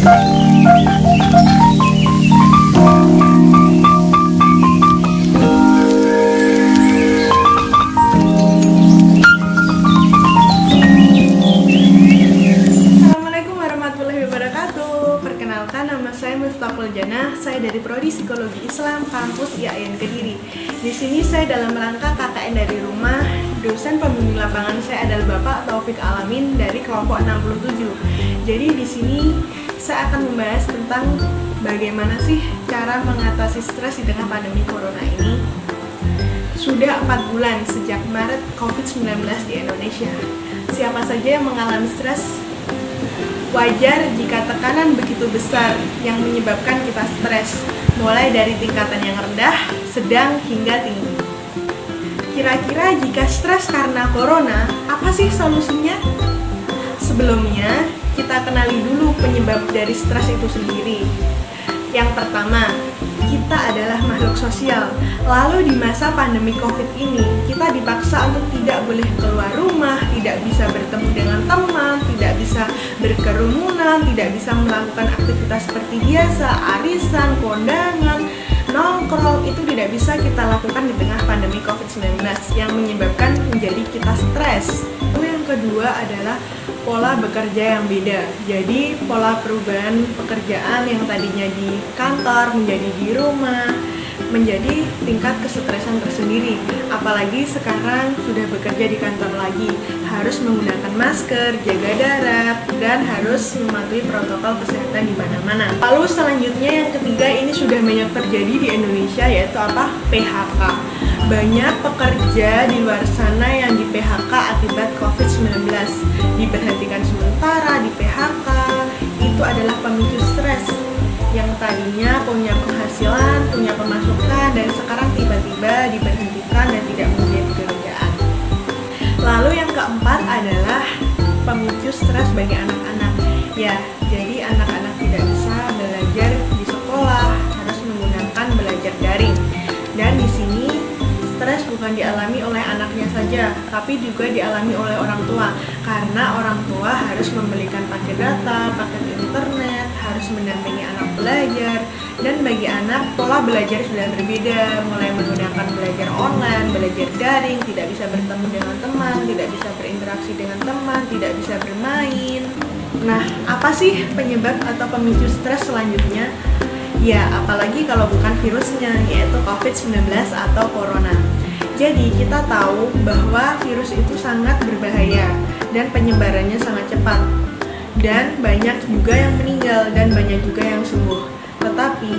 Saya dari Prodi Psikologi Islam Kampus IAIN Kediri. Di sini saya dalam rangka KKN dari rumah. Dosen pembimbing lapangan saya adalah Bapak Taufik Alamin dari kelompok 67. Jadi di sini saya akan membahas tentang bagaimana sih cara mengatasi stres di tengah pandemi corona ini. Sudah 4 bulan sejak Maret COVID-19 di Indonesia. Siapa saja yang mengalami stres? Wajar jika tekanan begitu besar yang menyebabkan kita stres, mulai dari tingkatan yang rendah, sedang, hingga tinggi. Kira-kira jika stres karena corona, apa sih solusinya? Sebelumnya, kita kenali dulu penyebab dari stres itu sendiri. Yang pertama, kita adalah makhluk sosial. Lalu di masa pandemi COVID ini, kita dipaksa untuk tidak boleh keluar rumah, tidak bisa bertemu dengan teman, tidak bisa berkerumunan, tidak bisa melakukan aktivitas seperti biasa, arisan, kondangan, nongkrong, itu tidak bisa kita lakukan di tengah pandemi COVID-19 yang menyebabkan menjadi kita stres. Lalu yang kedua adalah pola bekerja yang beda. Jadi pola perubahan pekerjaan yang tadinya di kantor menjadi di rumah, menjadi tingkat kesetresan tersendiri. Apalagi sekarang sudah bekerja di kantor lagi, harus menggunakan masker, jaga jarak, dan harus mematuhi protokol kesehatan di mana-mana. Lalu selanjutnya yang ketiga, ini sudah banyak terjadi di Indonesia, yaitu apa? PHK. Banyak pekerja di luar sana yang di PHK akibat COVID-19, diberhentikan sementara, di PHK. Itu adalah pemicu stres. Yang tadinya punya penghasilan, punya pemasukan, dan sekarang tiba-tiba diberhentikan dan tidak mempunyai pekerjaan. Lalu yang keempat adalah pemicu stres bagi anak-anak. Ya, jadi anak-anak tidak bisa belajar di sekolah, harus menggunakan belajar daring. Dan di sini stres bukan dialami oleh anaknya saja, tapi juga dialami oleh orang tua. Karena orang tua harus membelikan paket data, paket internet, harus mendampingi anak belajar. Dan bagi anak, pola belajar sudah berbeda, mulai menggunakan belajar online, belajar daring, tidak bisa bertemu dengan teman, tidak bisa berinteraksi dengan teman, tidak bisa bermain. Nah, apa sih penyebab atau pemicu stres selanjutnya? Ya, apalagi kalau bukan virusnya, yaitu COVID-19 atau Corona. Jadi, kita tahu bahwa virus itu sangat berbahaya dan penyebarannya sangat cepat. Dan banyak juga yang meninggal dan banyak juga yang sembuh. Tetapi,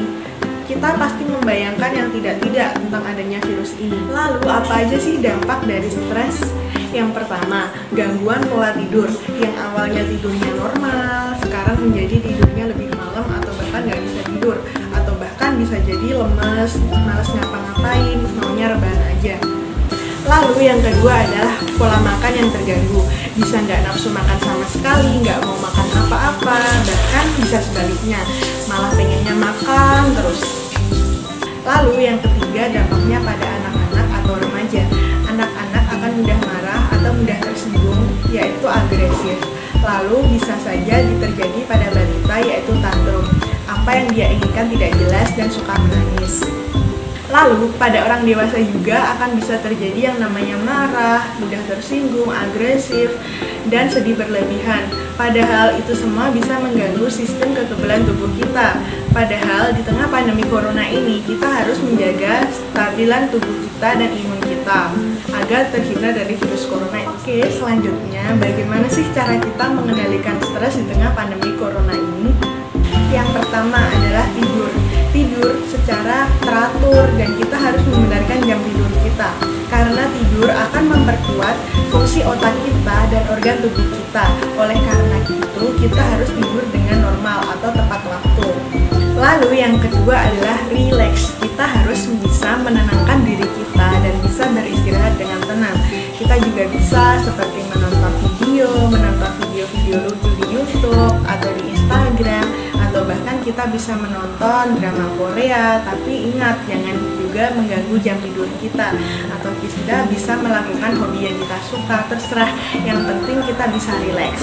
kita pasti membayangkan yang tidak-tidak tentang adanya virus ini. Lalu, apa aja sih dampak dari stres? Yang pertama, gangguan pola tidur. Yang awalnya tidurnya normal, sekarang menjadi tidurnya lebih malam atau bahkan nggak bisa tidur. Atau bahkan bisa jadi lemes, malas ngapa-ngapain, maunya rebahan aja. Lalu yang kedua adalah pola makan yang terganggu. Bisa nggak nafsu makan sama sekali, nggak mau makan apa-apa, bahkan bisa sebaliknya, malah pengennya makan terus. Lalu yang ketiga, dampaknya pada anak-anak atau remaja. Anak-anak akan mudah marah atau mudah tersinggung, yaitu agresif. Lalu bisa saja terjadi pada balita, yaitu tantrum. Apa yang dia inginkan tidak jelas dan suka menangis. Lalu pada orang dewasa juga akan bisa terjadi yang namanya marah, mudah tersinggung, agresif, dan sedih berlebihan. Padahal itu semua bisa mengganggu sistem kekebalan tubuh kita. Padahal di tengah pandemi corona ini kita harus menjaga stabilan tubuh kita dan imun kita agar terhindar dari virus corona. Oke, selanjutnya bagaimana sih cara kita mengendalikan stres di tengah pandemi corona ini? Yang pertama adalah tidur. Tidur secara teratur dan kita harus membenarkan jam tidur kita. Karena tidur akan memperkuat fungsi otak kita dan organ tubuh kita. Oleh karena itu, kita harus tidur dengan normal atau tepat waktu. Lalu yang kedua adalah relax. Kita harus bisa menenangkan diri kita dan bisa beristirahat dengan tenang. Kita juga bisa seperti menonton video-video lucu di YouTube atau di Instagram, atau bahkan kita bisa menonton drama Korea. Tapi ingat, jangan juga mengganggu jam tidur kita. Atau kita bisa melakukan hobi yang kita suka, terserah. Yang penting kita bisa relax.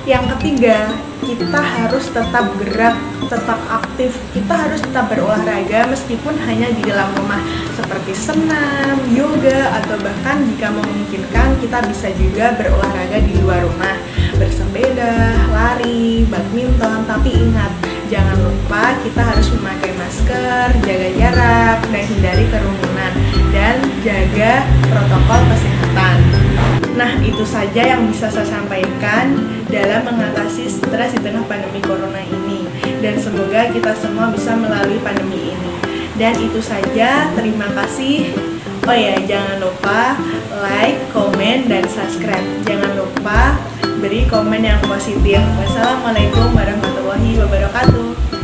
Yang ketiga, kita harus tetap gerak, tetap aktif. Kita harus tetap berolahraga meskipun hanya di dalam rumah, seperti senam, yoga, atau bahkan jika memungkinkan kita bisa juga berolahraga di luar rumah, bersepeda, lari, badminton. Tapi ingat, jangan lupa kita harus memakai masker, jaga jarak, dan hindari kerumunan, dan jaga protokol kesehatan. Nah, itu saja yang bisa saya sampaikan dalam mengatasi stres di tengah pandemi corona ini. Dan semoga kita semua bisa melalui pandemi ini. Dan itu saja, terima kasih. Oh ya, jangan lupa like, komen, dan subscribe. Jangan lupa beri komen yang positif. Wassalamualaikum warahmatullahi wabarakatuh.